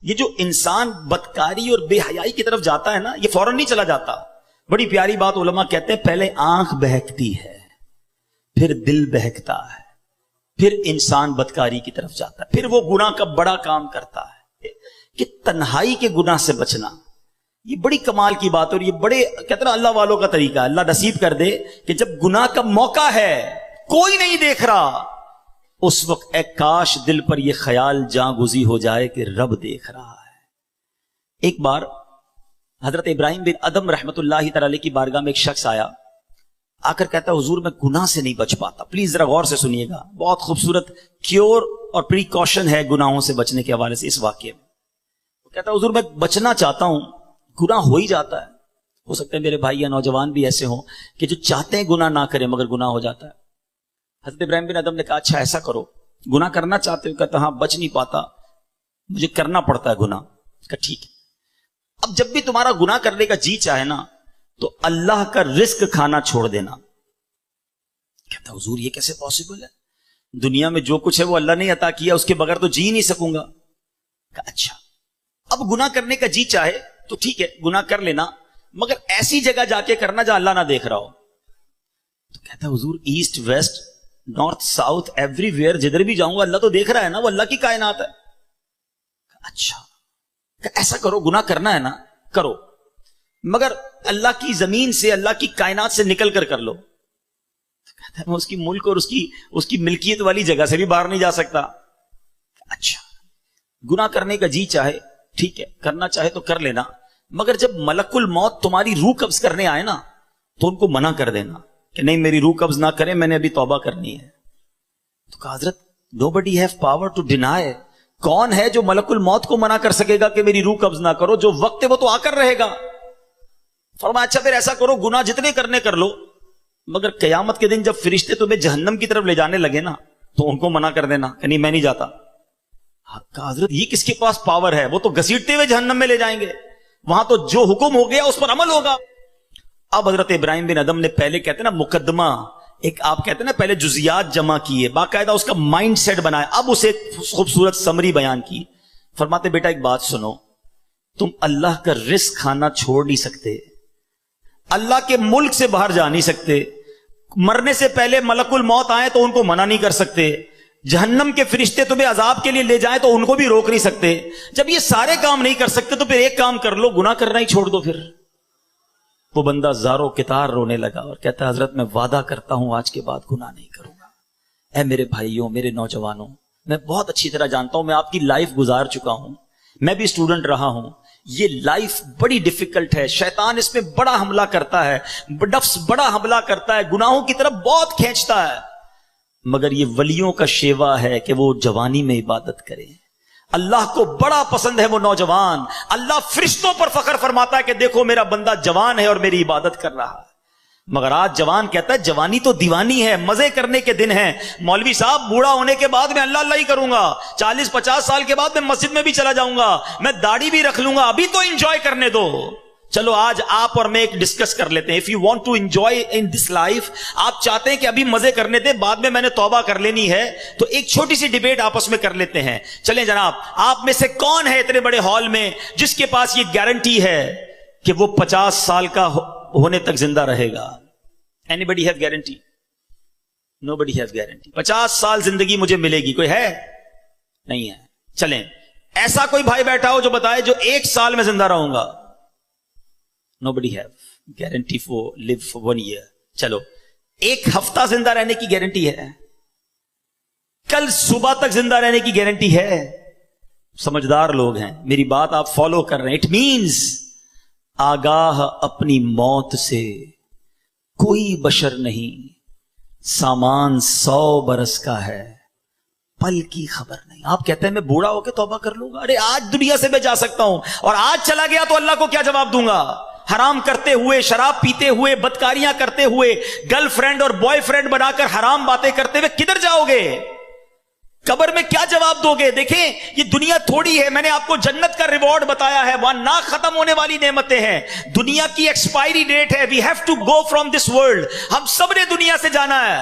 یہ جو انسان بدکاری اور بے حیائی کی طرف جاتا ہے نا، یہ فوراً نہیں چلا جاتا. بڑی پیاری بات علماء کہتے ہیں، پہلے آنکھ بہکتی ہے، پھر دل بہکتا ہے، پھر انسان بدکاری کی طرف جاتا ہے، پھر وہ گناہ کا بڑا کام کرتا ہے. کہ تنہائی کے گناہ سے بچنا یہ بڑی کمال کی بات ہے، اور یہ بڑے کہتے ہیں اللہ والوں کا طریقہ ہے. اللہ نصیب کر دے کہ جب گناہ کا موقع ہے، کوئی نہیں دیکھ رہا، اس وقت اے کاش دل پر یہ خیال جاں گزی ہو جائے کہ رب دیکھ رہا ہے. ایک بار حضرت ابراہیم بن ادم رحمت اللہ تعالی علیہ کی بارگاہ میں ایک شخص آیا، آ کر کہتا ہے حضور میں گناہ سے نہیں بچ پاتا. پلیز ذرا غور سے سنیے گا، بہت خوبصورت کیور اور پریکاشن ہے گناہوں سے بچنے کے حوالے سے اس واقعے میں. وہ کہتا ہے حضور میں بچنا چاہتا ہوں، گناہ ہو ہی جاتا ہے. ہو سکتا ہے میرے بھائی یا نوجوان بھی ایسے ہوں کہ جو چاہتے ہیں گناہ نہ کریں مگر گناہ ہو جاتا ہے. حضرت ابراہیم بن ادم نے کہا اچھا ایسا کرو، گناہ کرنا چاہتے ہو؟ کہتا ہاں بچ نہیں پاتا، مجھے کرنا پڑتا ہے گناہ. کہا ٹھیک ہے، اب جب بھی تمہارا گناہ کرنے کا جی چاہے نا تو اللہ کا رزق کھانا چھوڑ دینا. کہتا حضور یہ کیسے پاسبل ہے؟ دنیا میں جو کچھ ہے وہ اللہ نے عطا کیا، اس کے بغیر تو جی نہیں سکوں گا. کہا اچھا اب گناہ کرنے کا جی چاہے تو ٹھیک ہے گناہ کر لینا، مگر ایسی جگہ جا کے کرنا جہاں اللہ نہ دیکھ رہا ہو. تو کہتا حضور east west north south every where جدھر بھی جاؤں گا اللہ تو دیکھ رہا ہے نا، وہ اللہ کی کائنات ہے. اچھا ایسا کرو، گناہ کرنا ہے نا کرو، مگر اللہ کی زمین سے اللہ کی کائنات سے نکل کر کر لو. کہتا ہے میں اس کی ملک اور اس کی ملکیت والی جگہ سے بھی باہر نہیں جا سکتا. اچھا گناہ کرنے کا جی چاہے ٹھیک ہے کرنا چاہے تو کر لینا، مگر جب ملک الموت تمہاری روح قبض کرنے آئے نا تو ان کو منع کر دینا کہ نہیں میری روح قبض نہ کرے، میں نے ابھی توبہ کرنی ہے. تو کہا حضرت nobody have power to deny. کون ہے جو ملک الموت کو منع کر سکے گا کہ میری روح قبض نہ کرو؟ جو وقت ہے وہ تو آ کر رہے گا. فرمایا اچھا پھر ایسا کرو گناہ جتنے کرنے کر لو، مگر قیامت کے دن جب فرشتے تمہیں جہنم کی طرف لے جانے لگے نا تو ان کو منع کر دینا کہ نہیں میں نہیں جاتا. کہا حضرت یہ کس کے پاس پاور ہے؟ وہ تو گھسیٹتے ہوئے جہنم میں لے جائیں گے، وہاں تو جو حکم ہو گیا اس پر عمل ہوگا. اب حضرت ابراہیم بن ادم نے پہلے کہتے ہیں نا مقدمہ، ایک آپ کہتے ہیں نا پہلے جزیات جمع کیے، باقاعدہ اس کا مائنڈ سیٹ بنایا، اب اسے خوبصورت سمری بیان کی. فرماتے بیٹا ایک بات سنو، تم اللہ کا رزق کھانا چھوڑ نہیں سکتے، اللہ کے ملک سے باہر جا نہیں سکتے، مرنے سے پہلے ملک الموت آئے تو ان کو منع نہیں کر سکتے، جہنم کے فرشتے تمہیں عذاب کے لیے لے جائیں تو ان کو بھی روک نہیں سکتے. جب یہ سارے کام نہیں کر سکتے تو پھر ایک کام کر لو، گناہ کرنا ہی چھوڑ دو. پھر وہ بندہ زاروں کتار رونے لگا اور کہتا ہے حضرت میں وعدہ کرتا ہوں آج کے بعد گناہ نہیں کروں گا. اے میرے بھائیوں میرے نوجوانوں، میں بہت اچھی طرح جانتا ہوں، میں آپ کی لائف گزار چکا ہوں، میں بھی اسٹوڈنٹ رہا ہوں. یہ لائف بڑی ڈیفیکلٹ ہے، شیطان اس میں بڑا حملہ کرتا ہے، نفس بڑا حملہ کرتا ہے، گناہوں کی طرف بہت کھینچتا ہے. مگر یہ ولیوں کا شیوا ہے کہ وہ جوانی میں عبادت کریں. اللہ کو بڑا پسند ہے وہ نوجوان. اللہ فرشتوں پر فخر فرماتا ہے کہ دیکھو میرا بندہ جوان ہے اور میری عبادت کر رہا ہے. مگر آج جوان کہتا ہے جوانی تو دیوانی ہے، مزے کرنے کے دن ہیں. مولوی صاحب بوڑھا ہونے کے بعد میں اللہ اللہ ہی کروں گا، 40-50 سال کے بعد میں مسجد میں بھی چلا جاؤں گا، میں داڑھی بھی رکھ لوں گا، ابھی تو انجوائے کرنے دو. چلو آج آپ اور میں ایک ڈسکس کر لیتے ہیں. If you want to enjoy in this life، آپ چاہتے ہیں کہ ابھی مزے کرنے دیں، بعد میں نے توبہ کر لینی ہے، تو ایک چھوٹی سی ڈیبیٹ آپس میں کر لیتے ہیں. چلیں جناب، آپ میں سے کون ہے اتنے بڑے ہال میں جس کے پاس یہ گارنٹی ہے کہ وہ 50 سال کا ہونے تک زندہ رہے گا؟ Anybody have guarantee? Nobody has guarantee. 50 سال زندگی مجھے ملے گی، کوئی ہے؟ نہیں ہے. چلیں ایسا کوئی بھائی بیٹھا ہو جو بتائے جو 1 سال میں زندہ رہوں گا. Nobody have guarantee for live for 1 year. چلو 1 ہفتہ زندہ رہنے کی گارنٹی ہے، کل صبح تک زندہ رہنے کی گارنٹی ہے. سمجھدار لوگ ہیں، میری بات آپ فالو کر رہے ہیں. اٹ مینز آگاہ اپنی موت سے کوئی بشر نہیں، سامان 100 برس کا ہے، پل کی خبر نہیں. آپ کہتے ہیں میں بوڑھا ہو کے توبہ کر لوں گا. ارے آج دنیا سے میں جا سکتا ہوں اور آج چلا گیا تو اللہ کو کیا جواب دوں گا؟ حرام کرتے ہوئے، شراب پیتے ہوئے، بدکاریاں کرتے ہوئے، گرل فرینڈ اور بوائے فرینڈ بنا کر حرام باتیں کرتے ہوئے کدھر جاؤ گے؟ قبر میں کیا جواب دو گے؟ دیکھیں یہ دنیا تھوڑی ہے، میں نے آپ کو جنت کا ریوارڈ بتایا ہے، وہاں نہ ختم ہونے والی نعمتیں ہیں. دنیا کی ایکسپائری ڈیٹ ہے. We have to go from this world. ہم سب نے دنیا سے جانا ہے،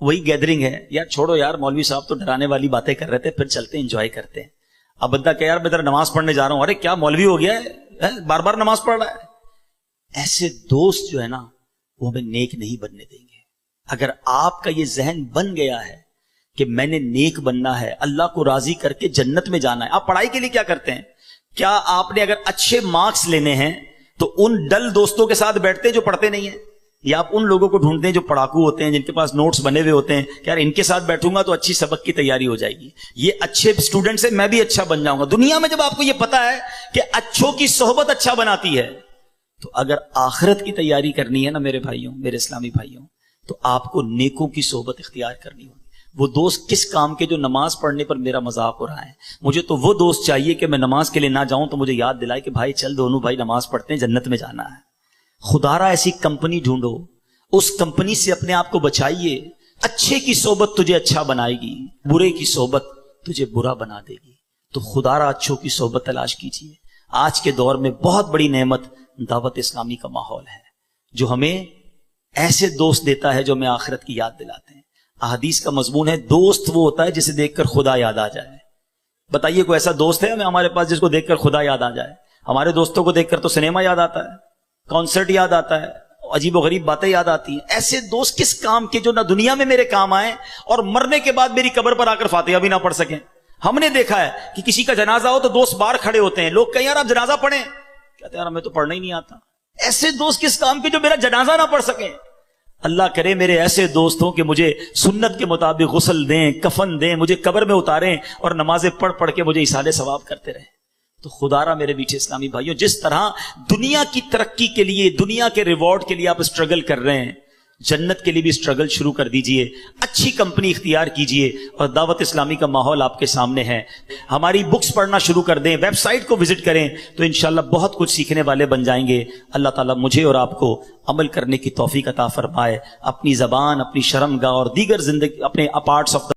وہی گیدرنگ ہے. یار چھوڑو یار, مولوی صاحب تو ڈرانے والی باتیں کر رہے تھے, پھر چلتے انجوائے کرتے ہیں. اب بندہ کہ یار میں ذرا نماز پڑھنے جا رہا ہوں, ارے کیا مولوی ہو گیا ہے, بار بار نماز پڑھ رہا ہے. ایسے دوست جو ہے نا وہ ہمیں نیک نہیں بننے دیں گے. اگر آپ کا یہ ذہن بن گیا ہے کہ میں نے نیک بننا ہے, اللہ کو راضی کر کے جنت میں جانا ہے. آپ پڑھائی کے لیے کیا کرتے ہیں؟ کیا آپ نے اگر اچھے مارکس لینے ہیں تو ان ڈل دوستوں کے ساتھ بیٹھتے ہیں جو پڑھتے نہیں ہیں, یا آپ ان لوگوں کو ڈھونڈتے ہیں جو پڑھاکو ہوتے ہیں, جن کے پاس نوٹس بنے ہوئے ہوتے ہیں کہ یار ان کے ساتھ بیٹھوں گا تو اچھی سبق کی تیاری ہو جائے گی, یہ اچھے اسٹوڈنٹ سے میں بھی اچھا بن جاؤں گا. دنیا میں جب آپ کو یہ پتا ہے کہ اچھوں کی صحبت اچھا بناتی ہے, تو اگر آخرت کی تیاری کرنی ہے نا میرے بھائیوں, میرے اسلامی بھائیوں, تو آپ کو نیکوں کی صحبت اختیار کرنی ہوگی. وہ دوست کس کام کے جو نماز پڑھنے پر میرا مذاق ہو رہا ہے. مجھے تو وہ دوست چاہیے کہ میں نماز کے لیے نہ جاؤں تو مجھے یاد دلائے کہ بھائی چل دونوں بھائی نماز پڑھتے ہیں, جنت میں جانا ہے. خدا را ایسی کمپنی ڈھونڈو, اس کمپنی سے اپنے آپ کو بچائیے. اچھے کی صحبت تجھے اچھا بنائے گی, برے کی صحبت تجھے برا بنا دے گی. تو خدا را اچھوں کی صحبت تلاش کیجیے. آج کے دور میں بہت بڑی نعمت دعوت اسلامی کا ماحول ہے, جو ہمیں ایسے دوست دیتا ہے جو ہمیں آخرت کی یاد دلاتے ہیں. احادیث کا مضمون ہے, دوست وہ ہوتا ہے جسے دیکھ کر خدا یاد آ جائے. بتائیے کوئی ایسا دوست ہے ہمارے پاس جس کو دیکھ کر خدا یاد آ جائے؟ ہمارے دوستوں کو دیکھ کر تو سنیما یاد آتا ہے, کانسرٹ یاد آتا ہے, عجیب و غریب باتیں یاد آتی ہیں. ایسے دوست کس کام کے جو نہ دنیا میں میرے کام آئیں اور مرنے کے بعد میری قبر پر آ کر فاتحہ بھی نہ پڑھ سکیں. ہم نے دیکھا ہے کہ کسی کا جنازہ ہو تو دوست باہر کھڑے ہوتے ہیں, لوگ کہیں یار آپ جنازہ پڑھیں, کہتے ہیں یار ہمیں تو پڑھنا ہی نہیں آتا. ایسے دوست کس کام کے جو میرا جنازہ نہ پڑھ سکیں؟ اللہ کرے میرے ایسے دوست ہوں کہ مجھے سنت کے مطابق غسل دیں, کفن دیں, مجھے قبر میں اتاریں اور نمازیں پڑھ پڑھ کے مجھے ایصال ثواب کرتے رہیں. تو خدا را میرے میٹھے اسلامی بھائیوں, جس طرح دنیا کی ترقی کے لیے, دنیا کے ریوارڈ کے لیے آپ اسٹرگل کر رہے ہیں, جنت کے لیے بھی اسٹرگل شروع کر دیجئے. اچھی کمپنی اختیار کیجئے, اور دعوت اسلامی کا ماحول آپ کے سامنے ہے. ہماری بکس پڑھنا شروع کر دیں, ویب سائٹ کو وزٹ کریں, تو انشاءاللہ بہت کچھ سیکھنے والے بن جائیں گے. اللہ تعالیٰ مجھے اور آپ کو عمل کرنے کی توفیق عطا فرمائے. اپنی زبان, اپنی شرمگاہ اور دیگر زندگی, اپنے پارٹس آف